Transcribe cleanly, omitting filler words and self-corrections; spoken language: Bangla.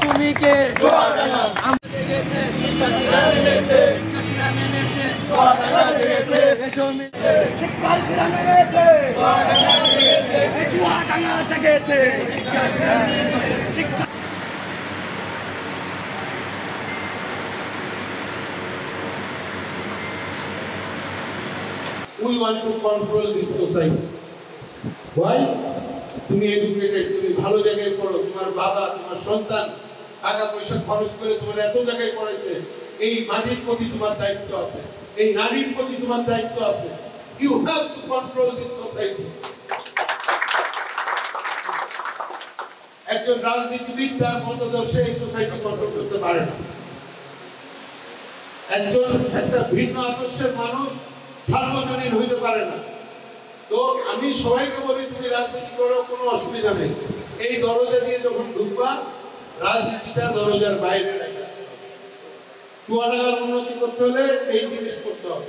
তুমি কে We want to control this society. Why? তুমি এডুকেটেড, তুমি ভালো জায়গায় পড়ো, তোমার বাবা তোমার সন্তান টাকা পয়সা খরচ করে তোমার এত জায়গায় পড়াইছে, এই মাটির প্রতি তোমার দায়িত্ব আছে, এই নারীর প্রতি তোমার দায়িত্ব আছে। You have to control this society. একজন রাজনীতিবিদ তার মতদর্শে এই সোসাইটি কন্ট্রোল করতে পারে না। একজন একটা ভিন্ন আদর্শের মানুষ সার্বজনীন হইতে পারে না। তো আমি সবাইকে বলি তুমি রাজনীতি করো, কোনো অসুবিধা নেই, এই দরজা দিয়ে যখন ঢুকবা রাজনীতিটা দরজার বাইরে রাখা। চুয়াডাঙ্গার উন্নতি করতে হলে এই জিনিস করতে হবে।